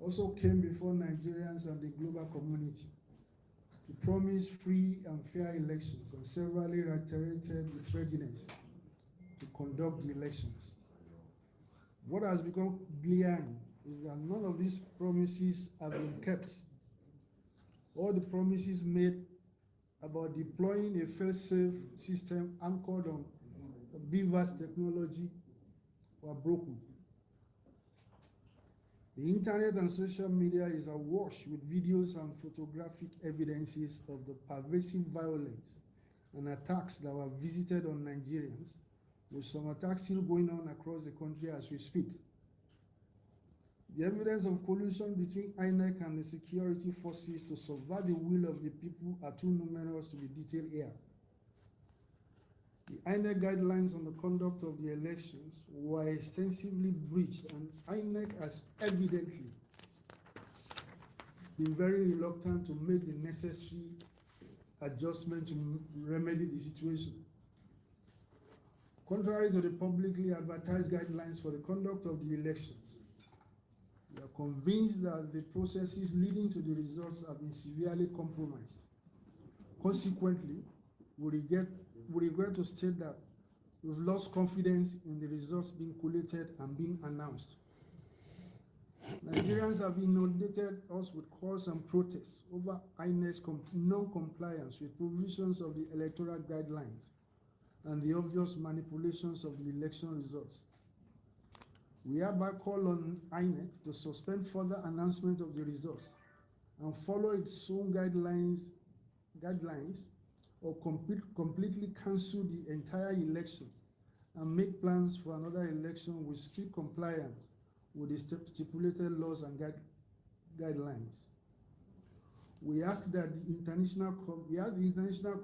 also came before Nigerians and the global community. He promised free and fair elections and severally reiterated its readiness to conduct the elections. What has become glaring is that none of these promises have been kept. All the promises made about deploying a fail-safe system anchored on BVAS technology were broken. The internet and social media is awash with videos and photographic evidences of the pervasive violence and attacks that were visited on Nigerians, with some attacks still going on across the country as we speak. The evidence of collusion between INEC and the security forces to subvert the will of the people are too numerous to be detailed here. The INEC guidelines on the conduct of the elections were extensively breached, and INEC has evidently been very reluctant to make the necessary adjustment to remedy the situation. Contrary to the publicly advertised guidelines for the conduct of the elections, we are convinced that the processes leading to the results have been severely compromised. Consequently, we regret to state that we've lost confidence in the results being collated and being announced. Nigerians have inundated us with calls and protests over INEC's non-compliance with provisions of the electoral guidelines and the obvious manipulations of the election results. We hereby call on INEC to suspend further announcement of the results and follow its own guidelines or completely cancel the entire election and make plans for another election with strict compliance with the stipulated laws and guidelines. We ask that the international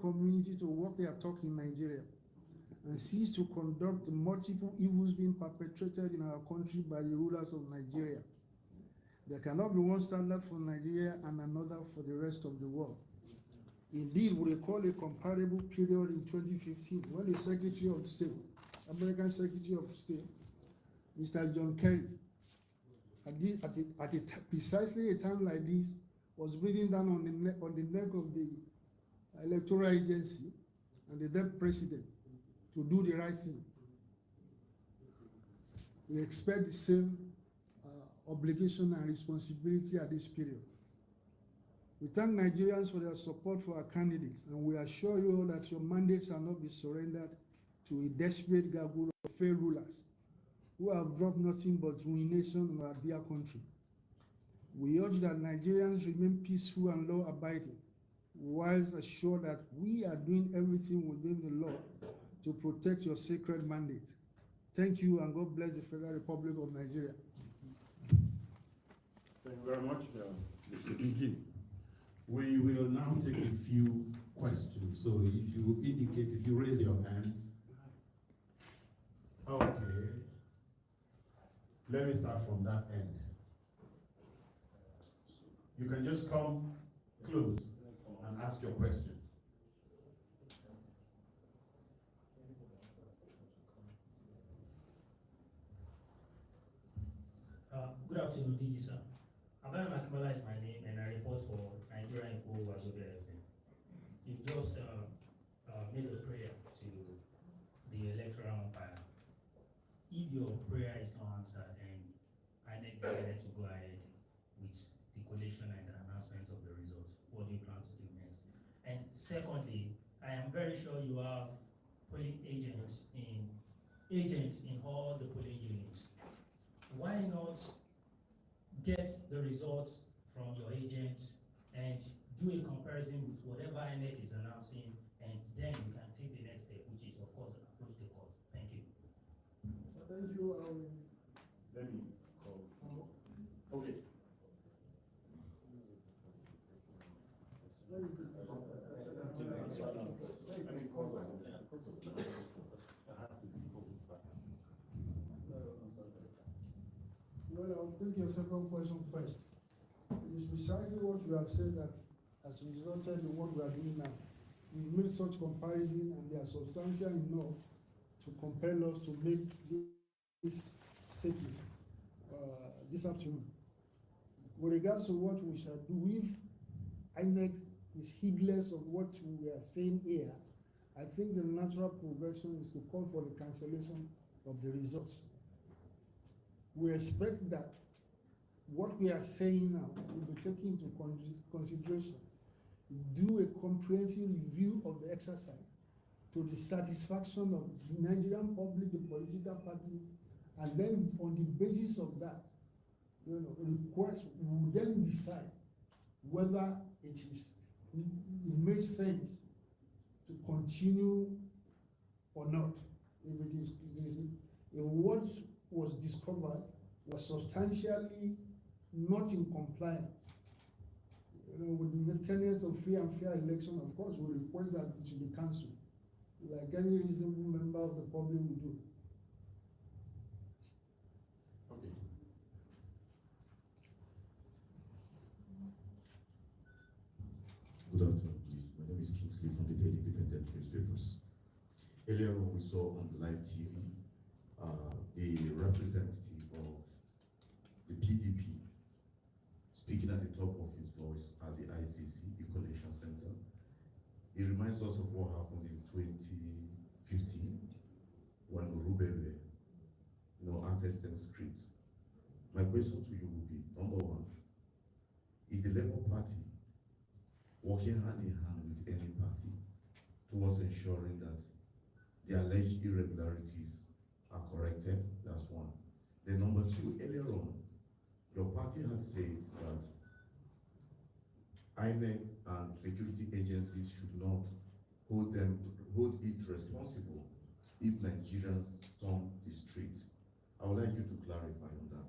community to walk their talk in Nigeria and cease to conduct the multiple evils being perpetrated in our country by the rulers of Nigeria. There cannot be one standard for Nigeria and another for the rest of the world. Indeed, we recall a comparable period in 2015 when the Secretary of State, American Secretary of State, Mr. John Kerry, precisely a time like this, was breathing down on the neck of the electoral agency and the then president to do the right thing. We expect the same obligation and responsibility at this period. We thank Nigerians for their support for our candidates, and we assure you all that your mandates shall not be surrendered to a desperate gaggle of failed rulers who have brought nothing but ruination in our dear country. We urge that Nigerians remain peaceful and law-abiding, whilst assured that we are doing everything within the law to protect your sacred mandate. Thank you, and God bless the Federal Republic of Nigeria. Thank you very much, Mr. DG. We will now take a few questions. So if you raise your hands. Okay. Let me start from that end. You can just come close and ask your question. Good afternoon, DG sir. Abana Makimala is my name, and I report for Nigeria Info Wazobia FM. You just made a prayer to the electoral umpire. If your prayer is not answered and INEC decided to go ahead with the collation and the announcement of the results, what do you plan to do next? And secondly, I am very sure you have polling agents in all the polling units. Why not get the results from your agents and do a comparison with whatever INEC is announcing, and then you can take the next step, which is, of course, approach the court. Thank you. Thank you. Let me call. Okay. Well, I'll take your second question first. It is precisely what you have said that has resulted in what we are doing now. We've made such comparison, and they are substantial enough to compel us to make this statement this afternoon. with regards to what we shall do, if INEC is heedless of what we are saying here, I think the natural progression is to call for the cancellation of the results. We expect that what we are saying now will be taken into consideration. Do a comprehensive review of the exercise to the satisfaction of the Nigerian public, the political party, and then on the basis of that, request, we will then decide whether it makes sense to continue or not. If what was discovered was substantially not in compliance, with the tenets of free and fair election, of course, we request that it should be cancelled, like any reasonable member of the public would do. Okay. Good afternoon, please. My name is Kingsley from the Daily Independent newspapers. Earlier on, we saw on live TV the representative of the PDP speaking at the top of his voice at the ICC, the Collation Center. It reminds us of what happened in 2015 when Rubebe, acted same script. My question to you would be, number one, is the Labour Party working hand in hand with any party towards ensuring that the alleged irregularities are corrected? That's one. Then number two, earlier on, your party had said that INEC and security agencies should not hold it responsible if Nigerians storm the streets. I would like you to clarify on that.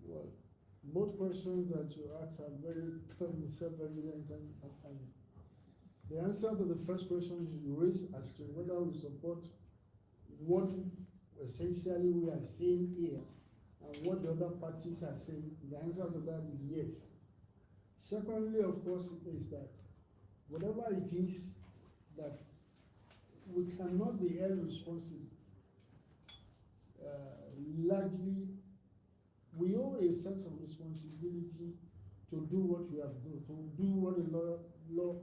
Well, both questions that you asked are very self-evident, and the answer to the first question you raised as to whether we support what essentially we are saying here and what the other parties are saying, the answer to that is yes. Secondly, of course, is that whatever it is that we cannot be held responsible, largely we owe a sense of responsibility to do what we have done, to do what the law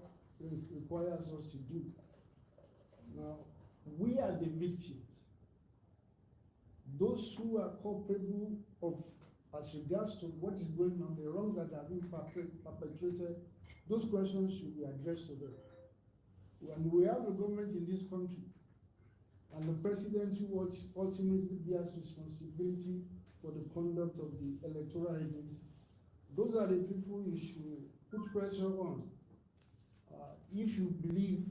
requires us to do. Now, we are the victims. Those who are culpable of, as regards to what is going on, the wrongs that are being perpetrated, those questions should be addressed to them. When we have a government in this country, and the president who ultimately bears responsibility for the conduct of the electoral agency, those are the people you should put pressure on. If you believe,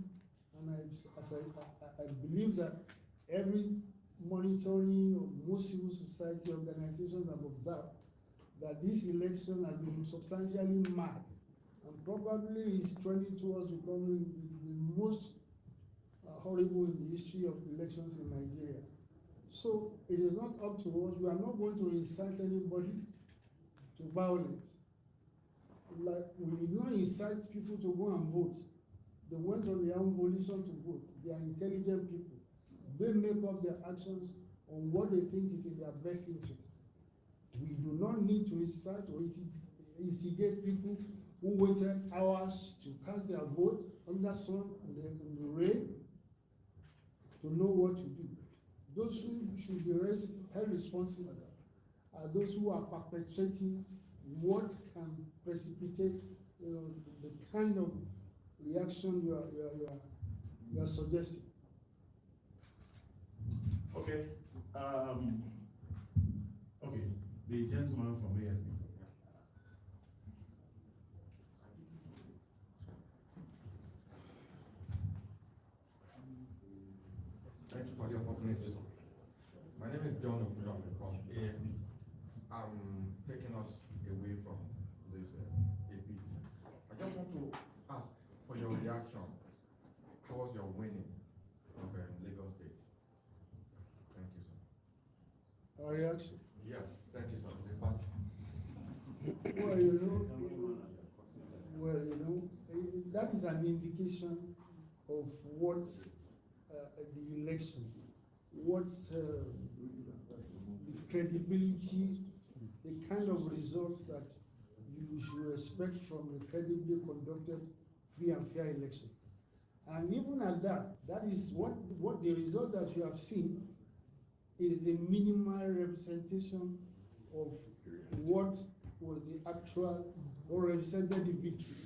and I believe that every monitoring or most civil society organizations have observed that this election has been substantially marred, and probably is trending towards becoming the most horrible in the history of elections in Nigeria. So it is not up to us. We are not going to incite anybody to violence. Like, we did not incite people to go and vote. They went on their own volition to vote. They are intelligent people. They make up their actions on what they think is in their best interest. We do not need to incite or instigate people who waited hours to cast their vote under sun in the rain to know what to do. Those who should be held responsible are those who are perpetrating what can precipitate the kind of reaction you are suggesting. Okay. Okay. The gentleman from AFP. Thank you for the opportunity. My name is John Okunomi from AFP. I'm taking us away from this a bit. I just want to ask for your reaction towards your winning of Lagos State. Thank you, sir. Our reaction? Yeah, thank you, sir. The party. That is an indication of what the election, what the credibility the kind of results that you should expect from a credibly conducted free and fair election. And even at that, that is what the result that you have seen is a minimal representation of what was the actual or represented the victory.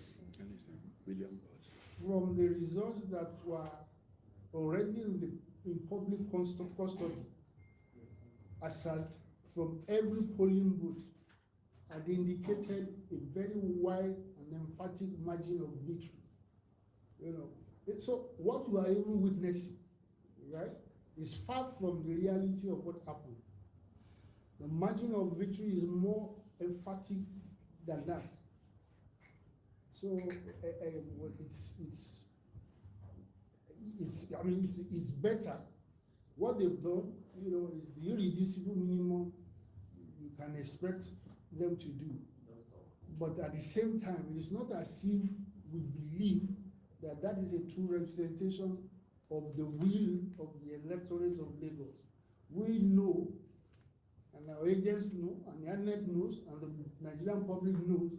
From the results that were already in public custody, aside from every polling booth, had indicated a very wide and emphatic margin of victory. You know, so what we are even witnessing, right, is far from the reality of what happened. The margin of victory is more emphatic than that. So well, it's better. What they've done, you know, is the irreducible minimum you can expect them to do. But at the same time, it's not as if we believe that that is a true representation of the will of the electorate of Lagos. We know, and our agents know, and the ANEC knows, and the Nigerian public knows,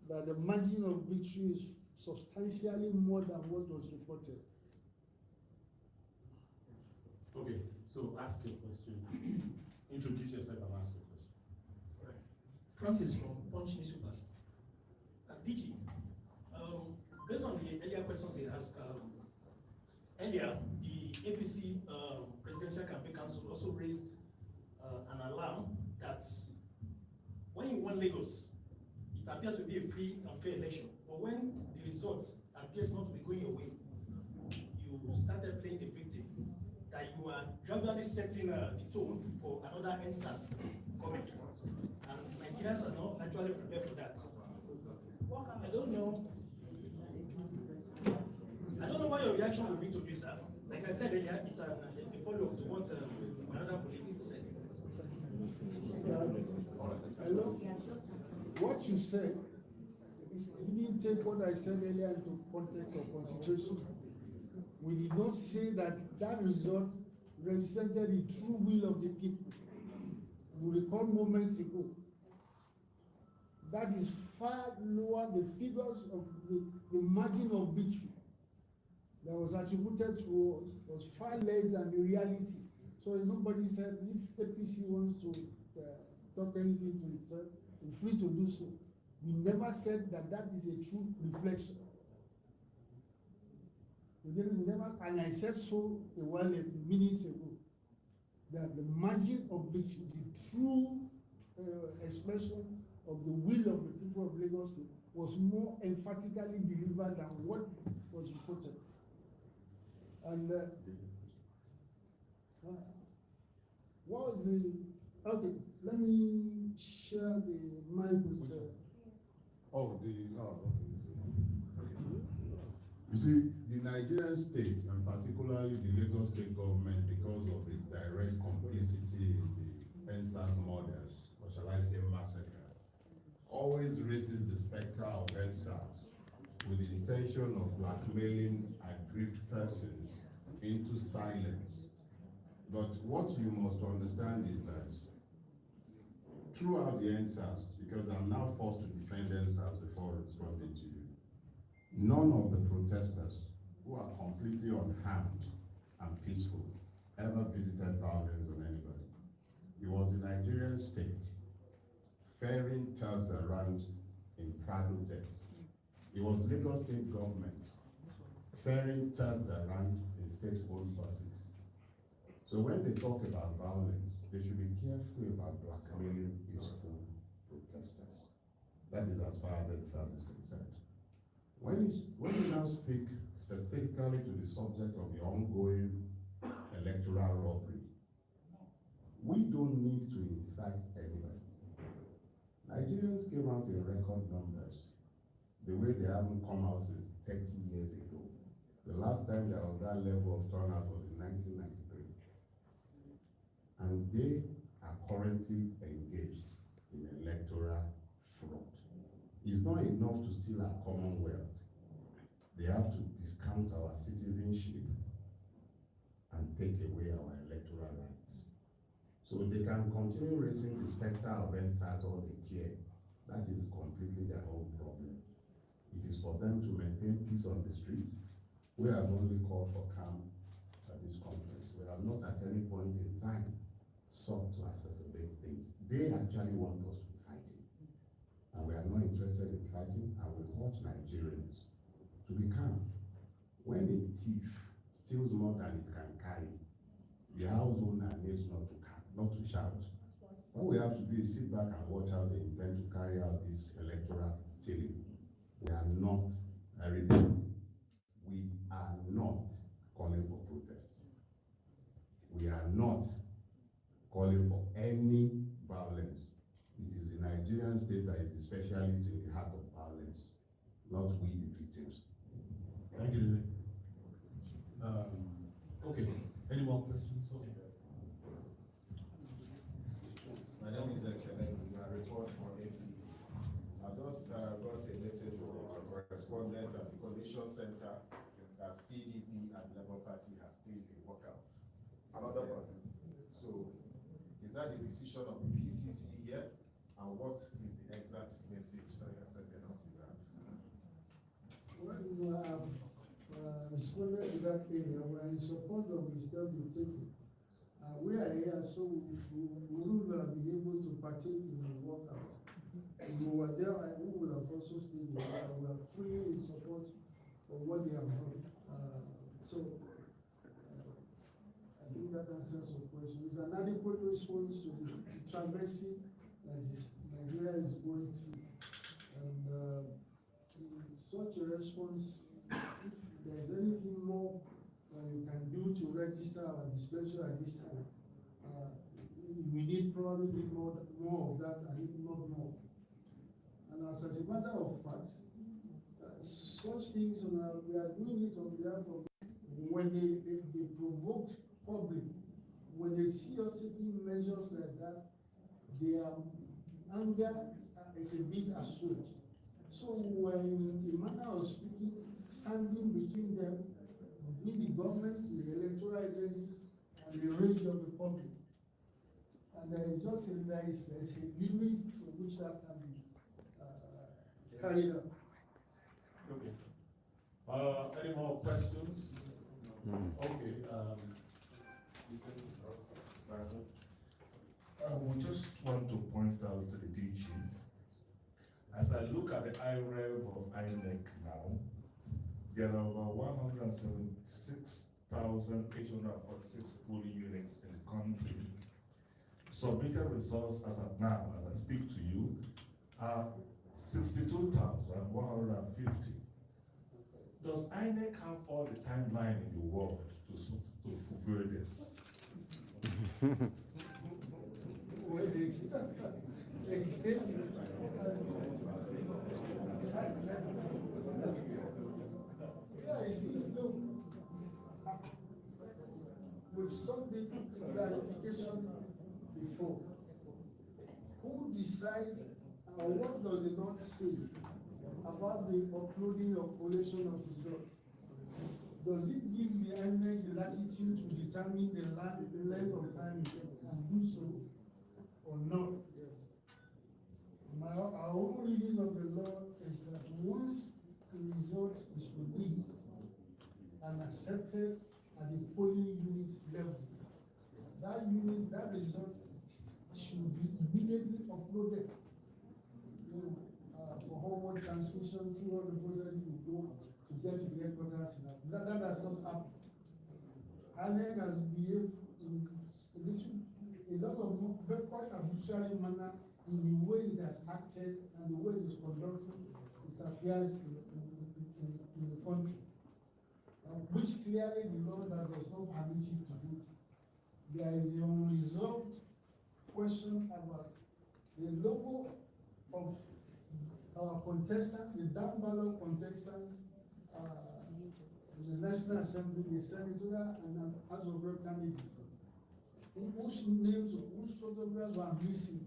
that the margin of victory is substantially more than what was reported. Okay, so ask your question. Introduce yourself and ask your question. Right. Francis from Punch Newspapers. DG, based on the earlier questions they asked, earlier, the APC Presidential Campaign Council also raised an alarm that when you won Lagos, it appears to be a free and fair election. But when the results appears not to be going your way, you started playing the victim, that you are gradually setting the tone for another NSAS coming. And Nigerians are not actually prepared for that. I don't know what your reaction will be to this. Like I said earlier, it's a follow-up to what another colleague said. Hello? What you said, you didn't take what I said earlier into context or consideration. We did not say that that result represented the true will of the people. You recall moments ago. That is far lower, the figures of the margin of victory that was attributed to us was far less than the reality. So nobody said if APC wants to talk anything to itself, it's free to do so. We never said that that is a true reflection. We never, and I said so a minutes ago, that the margin of victory, the true expression of the will of the people of Lagos State was more emphatically delivered than what was reported. And what was the, okay, let me share the mic with You see, the Nigerian state, and particularly the Lagos state government, because of its direct complicity in the NSAS murders, or shall I say massacre, always raises the specter of NSAS with the intention of blackmailing aggrieved persons into silence. But what you must understand is that throughout the NSAS, because I'm now forced to defend NSAS before responding to you, none of the protesters who are completely unharmed and peaceful ever visited violence on anybody. It was the Nigerian state ferrying thugs around in Prado decks. It was Lagos state government ferrying thugs around in state-owned buses. So when they talk about violence, they should be careful about blackmailing peaceful protesters. That is as far as NSAS is concerned. When you now speak specifically to the subject of the ongoing electoral robbery, we don't need to incite anybody. Nigerians came out in record numbers, the way they haven't come out since 30 years ago. The last time there was that level of turnout was in 1993. And they are currently engaged in electoral fraud. It's not enough to steal our commonwealth. They have to discount our citizenship and take away our electoral rights. So they can continue raising the specter of NSAS all they care. That is completely their own problem. It is for them to maintain peace on the street. We have only called for calm at this conference. We have not at any point in time sought to exacerbate things. They actually want us to be fighting. And we are not interested in fighting, and we urge Nigerians to be calm. When a thief steals more than it can carry, the house owner needs not to shout. All we have to do is sit back and watch how they intend to carry out this electoral stealing. We are not, I repeat, we are not calling for protest. We are not calling for any violence. It is the Nigerian state that is the specialist in the heart of violence, not we the victims. Thank you, okay, any more questions? Okay. My name is Kenneth. I report for ATV. I just got a message from our correspondent at the Coalition Center that PDP and Labour Party has staged a walkout. Another party. So, is that the decision of the PCC here? And what is the exact message that you are sending out to that? Well, you have responded to that area. We are in support of the step you've taken. We are here, so we would have been able to partake in the workout. If we were there, we would have also stayed there. We are fully in support of what they have done. I think that answers your question. It's an adequate response to the travesty that Nigeria is going through. And such a response, if there's anything more you can do to register our displeasure at this time, we probably need more of that, and if not more. And as a matter of fact, such things, we are doing it on behalf of, when they provoke public, when they see us taking measures like that, their anger is a bit assuaged. So we're in the manner of speaking, standing between them, between the government, the electoral agency, and the range of the public. And there is just there's a limit to which that can be carried out. Okay. Any more questions? Okay. We just want to point out to the DG, as I look at the IREV of INEC now, there are over 176,846 polling units in the country. Submitted results as of now, as I speak to you, are 62,150. Does INEC have all the timeline in the world to fulfill this? Yeah, you see, look, we've sought the clarification before. Who decides and what does it not say about the uploading of collation of results? Does it give the INEC the latitude to determine the length of time it can do so or not? Our own reading of the law is that once the result is released and accepted at the polling unit level, that result should be immediately uploaded for homeward transmission through all the processes we go to get to the headquarters. That has not happened. INEC has behaved in a lot of quite arbitrary manner in the way it has acted and the way it is conducting its affairs in the country, which clearly the law that does not permit it to do. There is an unresolved question about the logo of our contestants, the down ballot contestants in the National Assembly, the senatorial and House of Rep candidates, whose names or whose photographs were missing.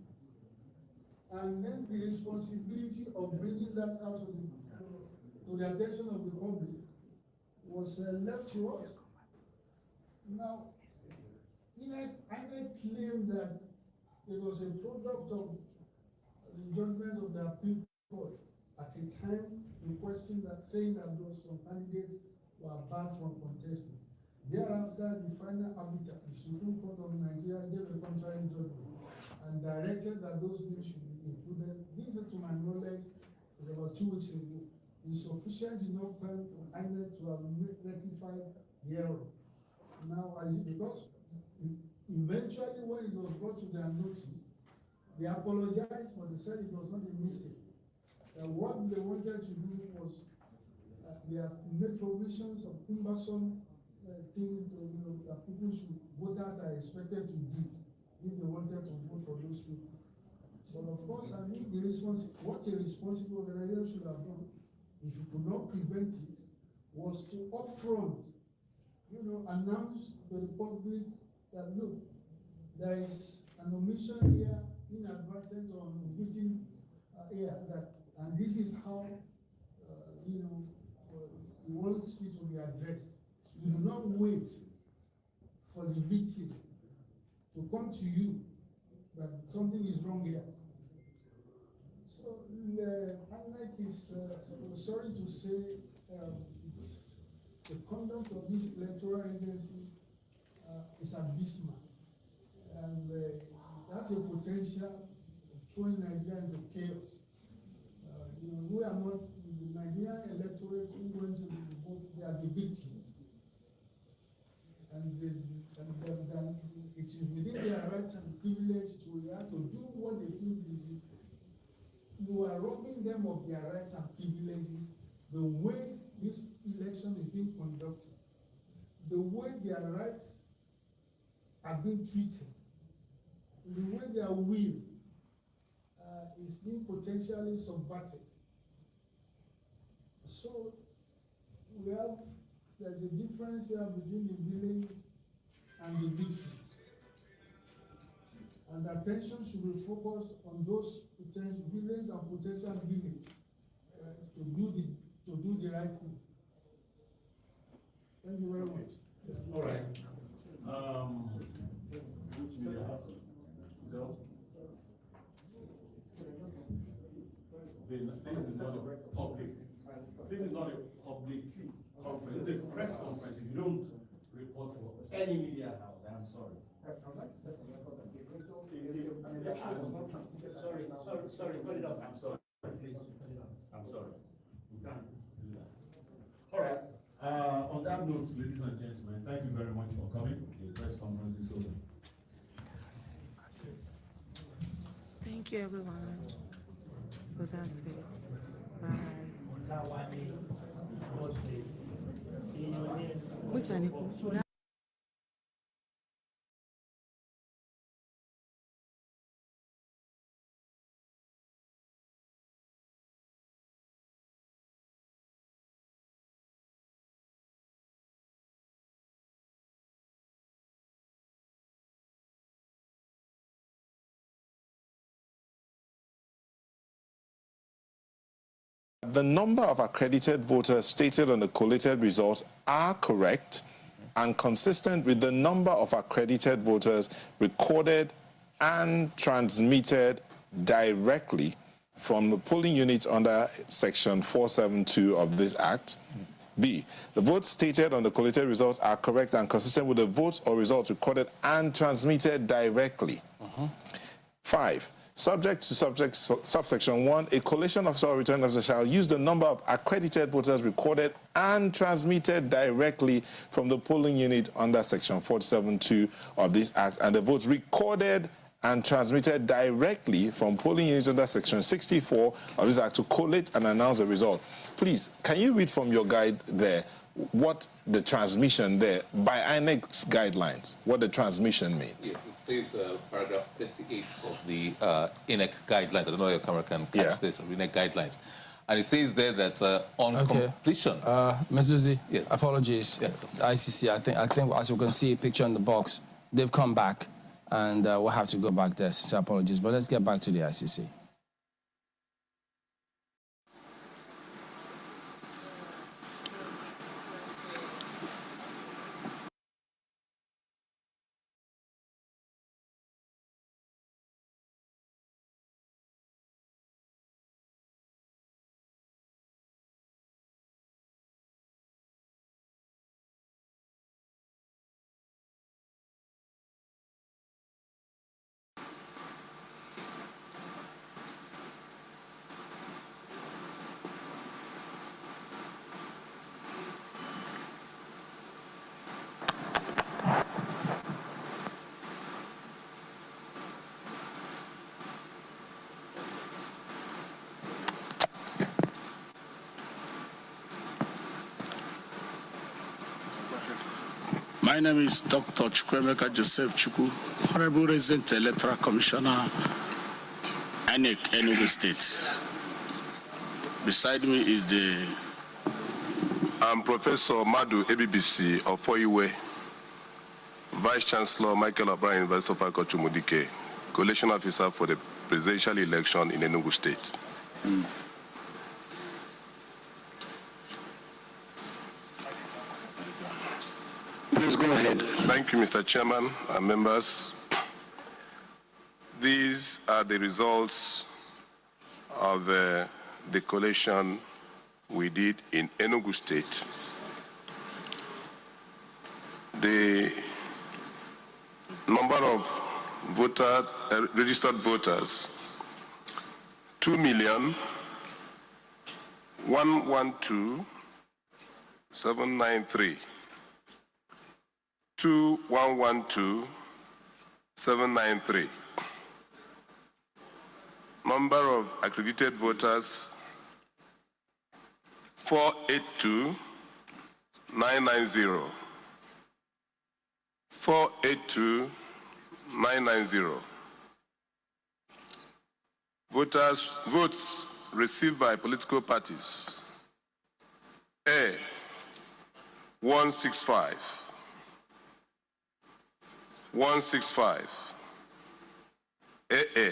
And then the responsibility of bringing that out to the attention of the public was left to us. Now, INEC claimed that it was a product of the judgment of the appeal court at a time requesting that, saying that those some candidates were barred from contesting. Thereafter, the final arbiter, the Supreme Court of Nigeria, gave a contrary judgment and directed that those names should be included. This, to my knowledge, is about 2 weeks ago. Is sufficient enough time for INEC to have rectified the error. Now, is it because eventually when it was brought to their notice, they apologized, but they said it was not a mistake. What they wanted to do was they have made provisions of cumbersome things to, that voters are expected to do if they wanted to vote for those people. But of course, I mean, what a responsible organization should have done, if you could not prevent it, was to upfront, announce to the public that, look, there is an omission here, inadvertent or unwitting here, and this is how, you want it to be addressed. You do not wait for the victim to come to you that something is wrong here. So, INEC is, sorry to say, it's the conduct of this electoral agency is abysmal, and that's a potential of throwing Nigeria into chaos. We are not the Nigerian electorate who went to vote; they are the victims, and it is within their rights and privilege to react to do what they think is. You are robbing them of their rights and privileges. The way this election is being conducted, the way their rights are being treated, the way their will is being potentially subverted. So there's a difference here between the villains and the victims. And attention should be focused on those potential villains and potential villains, right, to do the right thing. Thank you very much. All right. Which media house? So? This is not a public. This is not a public conference. It's a press conference. If you don't report for any media house, I'm sorry. I'd like to set a record that the original Sorry, cut it off. I'm sorry. Please, cut it off. I'm sorry. We can't do that. All right. On that note, ladies and gentlemen, thank you very much for coming. The press conference is over. Thank you, everyone. So that's it. Bye. Which one? The number of accredited voters stated on the collated results are correct and consistent with the number of accredited voters recorded and transmitted directly from the polling units under Section 472 of this Act. B, the votes stated on the collated results are correct and consistent with the votes or results recorded and transmitted directly. 5, subject to subsection 1, a collation officer or returning officer shall use the number of accredited voters recorded and transmitted directly from the polling unit under Section 472 of this Act, and the votes recorded and transmitted directly from polling units under Section 64 of this Act to collate and announce the result. Please, can you read from your guide there what the transmission there, by INEC's guidelines, what the transmission means? Yes, it says paragraph 38 of the INEC guidelines. I don't know if your camera can catch this, INEC guidelines. And it says there that on completion... Mezuzi, yes. Apologies. Yes. The ICC, I think as you can see a picture in the box, they've come back, and we'll have to go back there, so apologies. But let's get back to the ICC. My name is Dr. Chukwemeka Joseph Chukwu, Honorable Resident Electoral Commissioner, INEC, Enugu State. Beside me is I'm Professor Madu ABBC of Foiwe, Vice Chancellor Michael O'Brien, University of Agriculture Mudike, Coalition Officer for the presidential election in Enugu State. Please go ahead. Thank you, Mr. Chairman and members. These are the results of the collation we did in Enugu State. The number of registered voters, 2,112,793. 2,112,793. Number of accredited voters, 482,990. 482,990. Votes received by political parties, A, 165. 165. AA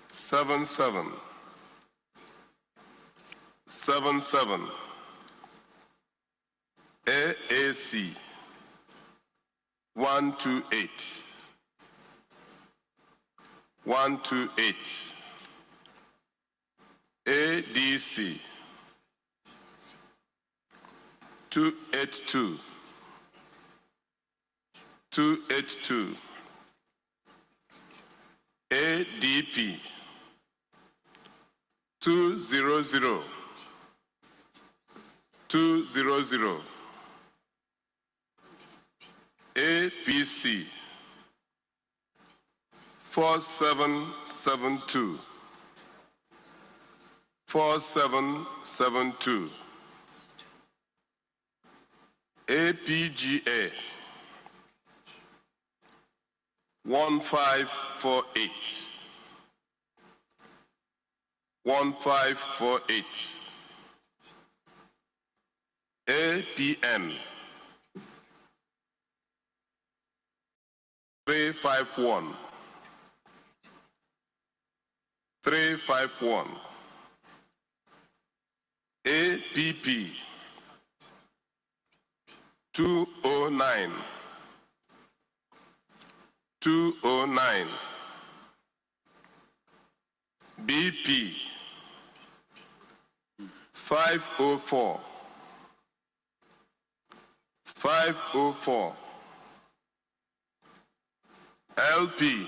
77. 77. AAC 128. 128. ADC 282. 282. ADP 200. 200. APC 4772. 4772. APGA 1548. 1548. APN 351. 351. APP 209. 209. BP 504. 504. LP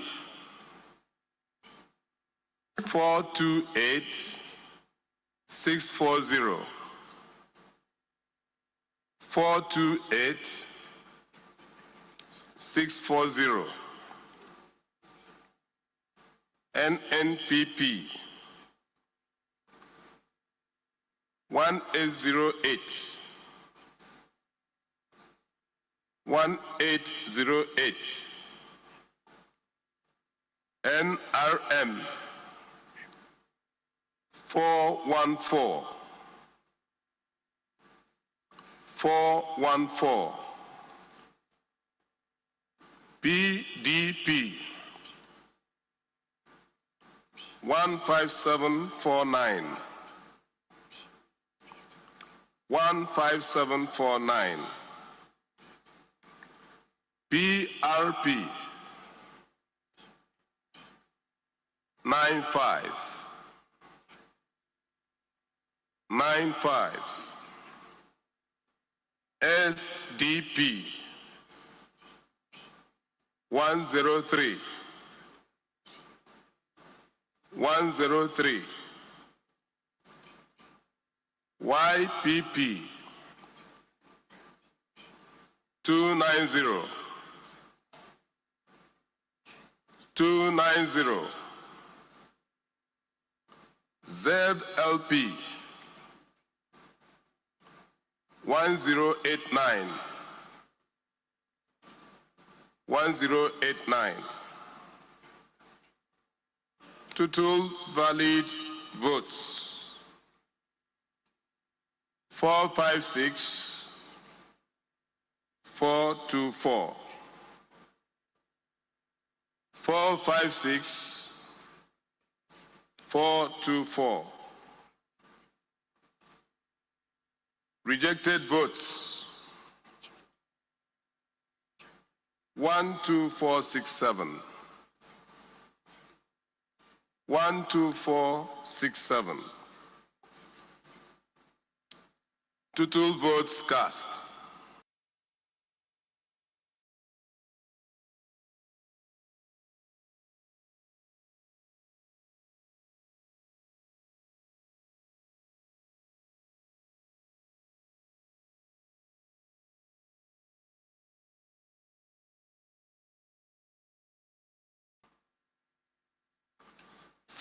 428 640. 428 640. NNPP 1808. 1808. NRM 414. 414. PDP 15749. 15749. PRP 95. 95. SDP 103. 103. YPP 290. 290. ZLP 1089. 1089. Total valid votes 456 424. 456 424. Rejected votes 12467. 12467. Total votes cast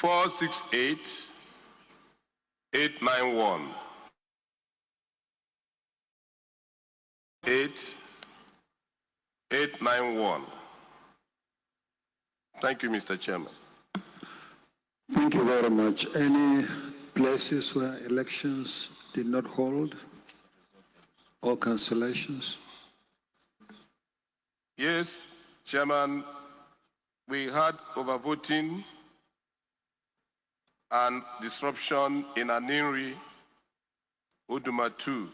468 891. 891. Thank you, Mr. Chairman. Thank you very much. Any places where elections did not hold or cancellations? Yes, Chairman, we had overvoting and disruption in Aninri, Uduma 2,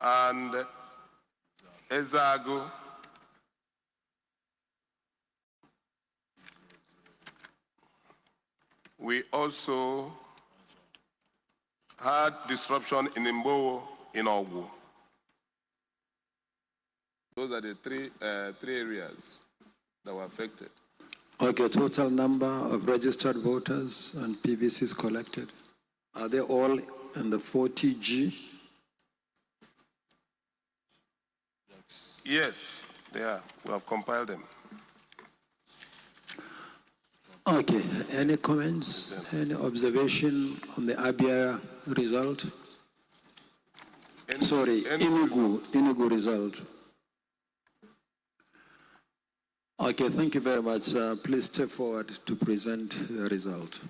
and Ezago. We also had disruption in Imbowo in Ogu. Those are the three areas that were affected. Okay, total number of registered voters and PVCs collected. Are they all in the 40G? Yes, they are. We have compiled them. Okay, any comments, any observation on the Abia result? Enugu result. Okay, thank you very much. Please step forward to present the result.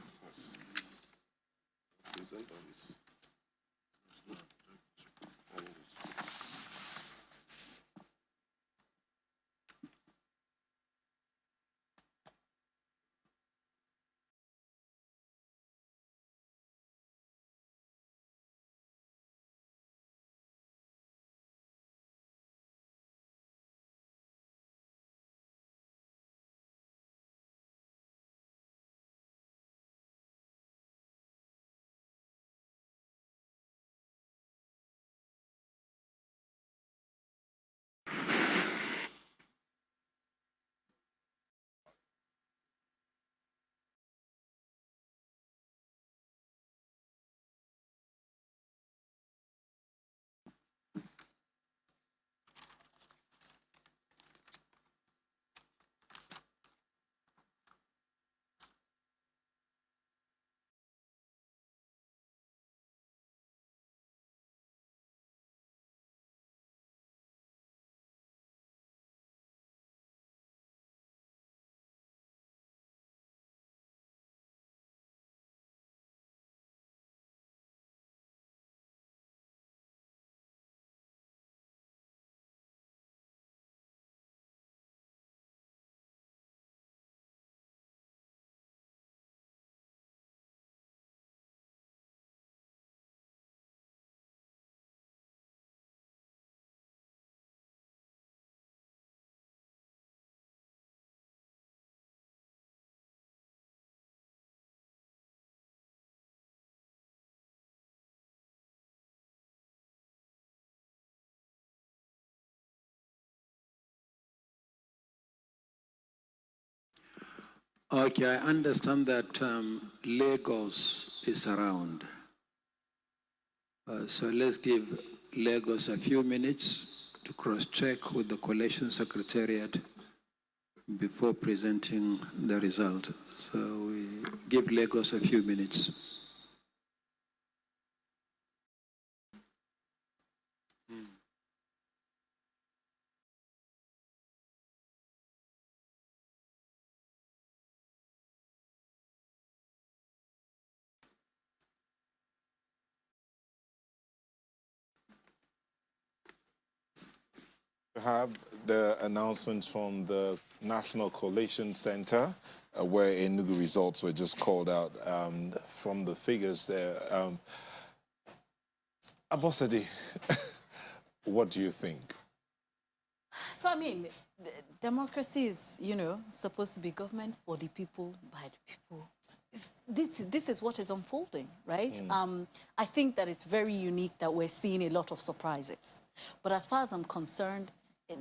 Okay, I understand that Lagos is around. So let's give Lagos a few minutes to cross-check with the Collation Secretariat before presenting the result. So we give Lagos a few minutes. We have the announcement from the National Collation Center, where Enugu results were just called out from the figures there. Abosede, what do you think? So, I mean, democracy is, you know, supposed to be government for the people, by the people. This is what is unfolding, right? I think that it's very unique that we're seeing a lot of surprises. But as far as I'm concerned,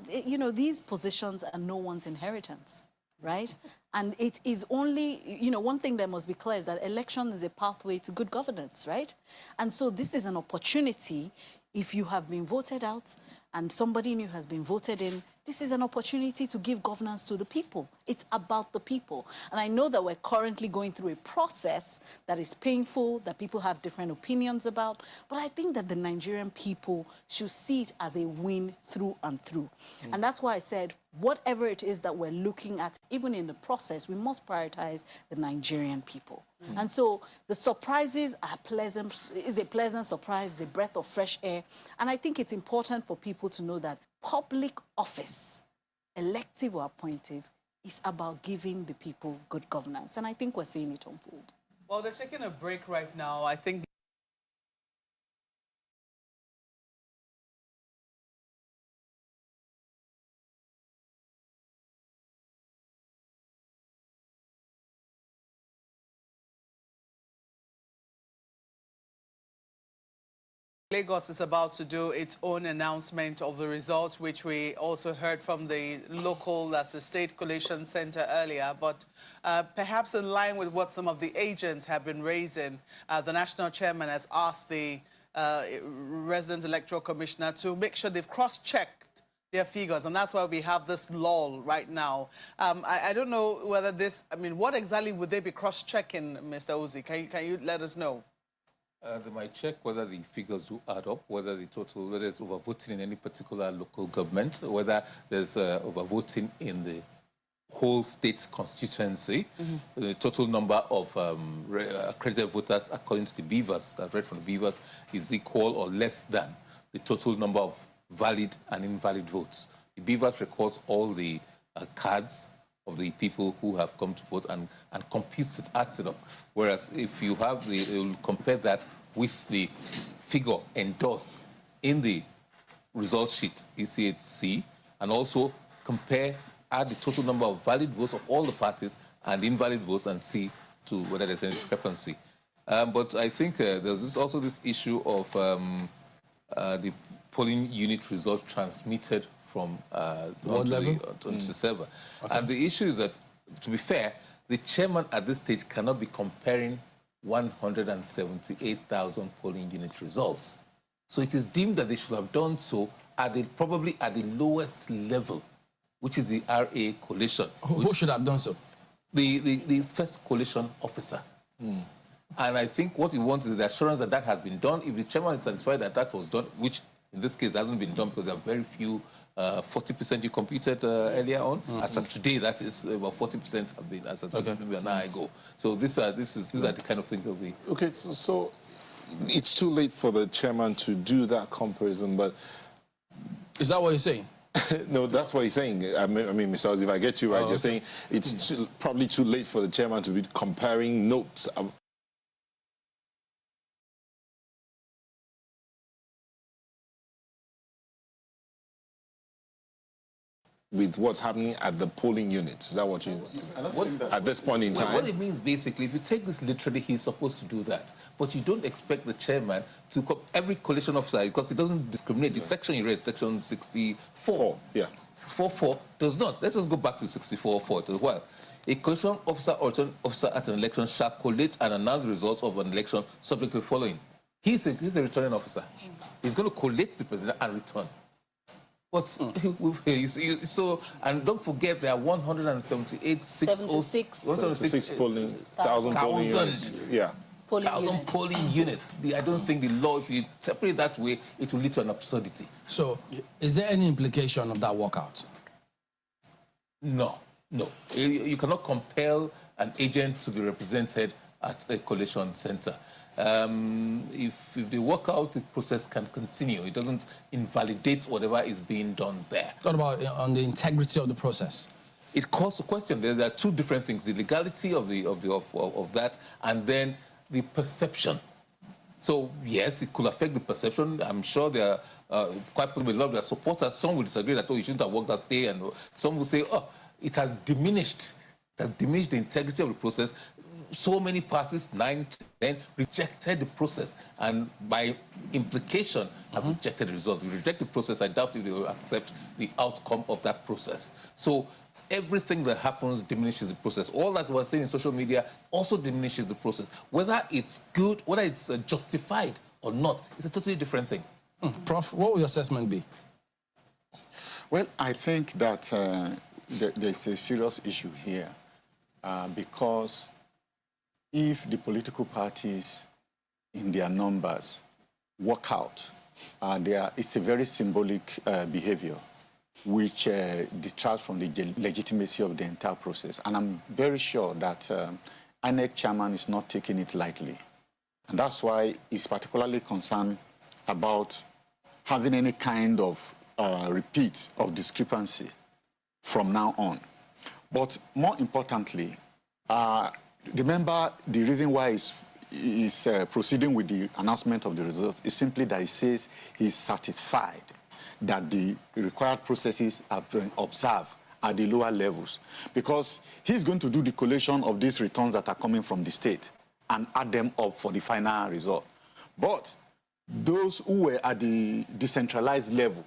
you know, these positions are no one's inheritance, right? And it is only, you know, one thing that must be clear is that election is a pathway to good governance, right? And so this is an opportunity. If you have been voted out and somebody new has been voted in, this is an opportunity to give governance to the people. It's about the people. And I know that we're currently going through a process that is painful, that people have different opinions about, but I think that the Nigerian people should see it as a win through and through. And that's why I said, whatever it is that we're looking at, even in the process, we must prioritize the Nigerian people. And so the surprises are pleasant, is a pleasant surprise, a breath of fresh air. And I think it's important for people to know that public office, elective or appointive, is about giving the people good governance. And I think we're seeing it unfold. Well, they're taking a break right now. I think Lagos is about to do its own announcement of the results, which we also heard from the local, that's the State Collation Center earlier. But perhaps in line with what some of the agents have been raising, the national chairman has asked the resident electoral commissioner to make sure they've cross-checked their figures, and that's why we have this lull right now. I don't know whether this, I mean, what exactly would they be cross-checking, Mr. Uzi? Can you let us know? They might check whether the figures do add up, whether the total, whether there's overvoting in any particular local government, whether there's overvoting in the whole state constituency, the total number of accredited voters according to the Beavers, that read from the Beavers, is equal or less than the total number of valid and invalid votes. The Beavers records all the cards of the people who have come to vote and computes it, adds it up. Whereas if you have the, you'll compare that with the figure endorsed in the result sheet, EC8C, and also add the total number of valid votes of all the parties and invalid votes and see to whether there's any discrepancy. But I think there's also this issue of the polling unit result transmitted from onto the server. Okay. And the issue is that, to be fair, the chairman at this stage cannot be comparing 178,000 polling unit results. So it is deemed that they should have done so probably at the lowest level, which is the RA collation. Who should have done so? The first collation officer. And I think what we want is the assurance that that has been done. If the chairman is satisfied that that was done, which in this case hasn't been done because there are very few 40% you computed earlier on. As of today, that is about 40% have been as of maybe an hour ago. So these are the kind of things that we. Okay, so it's too late for the chairman to do that comparison, but is that what you're saying? No, that's what he's saying. I mean, Mr. Oz, if I get you right, you're saying it's probably too late for the chairman to be comparing notes. With what's happening at the polling unit. Is that what you... at this point in time? What it means, basically, if you take this literally, he's supposed to do that. But you don't expect the chairman to... every collation officer, because it doesn't discriminate. The section you read, section 64. Yeah. 64.4 does not. Let's just go back to 64.4 as well. A collation officer or return officer at an election shall collate and announce the result of an election subject to the following. He's a returning officer. He's going to collate the president and return. But so, and don't forget there are 176 polling, 1,000 polling units. Yeah. 1,000 polling units. I don't think the law, if you separate that way, it will lead to an absurdity. So, is there any implication of that walkout? No, no. You cannot compel an agent to be represented at a collation center. If they work out, the process can continue. It doesn't invalidate whatever is being done there. What about on the integrity of the process? It calls to question. There are two different things: the legality of that, and then the perception. So yes, it could affect the perception. I'm sure there are quite probably a lot of their supporters. Some will disagree that, oh, you shouldn't have worked that day, and some will say, oh, it has diminished. It has diminished the integrity of the process. So many parties, 9, 10, rejected the process, and by implication, have rejected the result. If you reject the process, I doubt if they will accept the outcome of that process. So everything that happens diminishes the process. All that we're saying in social media also diminishes the process. Whether it's good, whether it's justified or not, it's a totally different thing. Prof, what will your assessment be? Well, I think that there's a serious issue here because if the political parties in their numbers work out, it's a very symbolic behavior which detracts from the legitimacy of the entire process. And I'm very sure that INEC chairman is not taking it lightly. And that's why he's particularly concerned about having any kind of repeat of discrepancy from now on. But more importantly, remember the reason why he's proceeding with the announcement of the results is simply that he says he's satisfied that the required processes have been observed at the lower levels, because he's going to do the collation of these returns that are coming from the state and add them up for the final result. But those who were at the decentralized level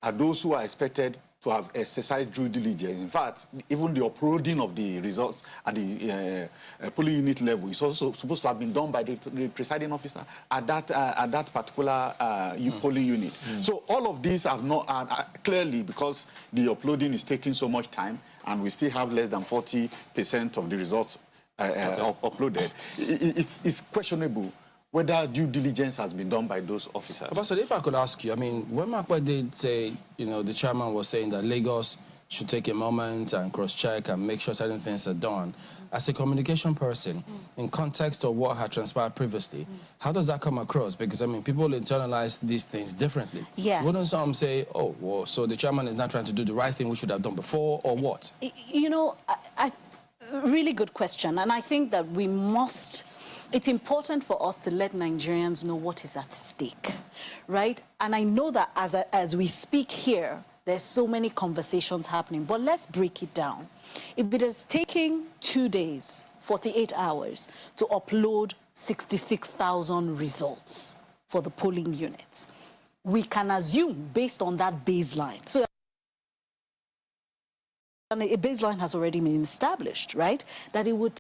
are those who are expected to have exercised due diligence. In fact, even the uploading of the results at the polling unit level is also supposed to have been done by the presiding officer at that particular polling unit. So all of these have not clearly, because the uploading is taking so much time, and we still have less than 40% of the results uploaded. It's questionable whether due diligence has been done by those officers. Ambassador, if I could ask you, I mean, when Makwe did say, the chairman was saying that Lagos should take a moment and cross-check and make sure certain things are done, as a communication person, in context of what had transpired previously, how does that come across? Because, I mean, people internalize these things differently. Yes. Wouldn't some say, oh, well, so the chairman is not trying to do the right thing we should have done before, or what? Really good question, and I think that it's important for us to let Nigerians know what is at stake, right? And I know that as we speak here, there's so many conversations happening, but let's break it down. If it is taking 2 days, 48 hours, to upload 66,000 results for the polling units, we can assume, based on that baseline, so a baseline has already been established, right, that it would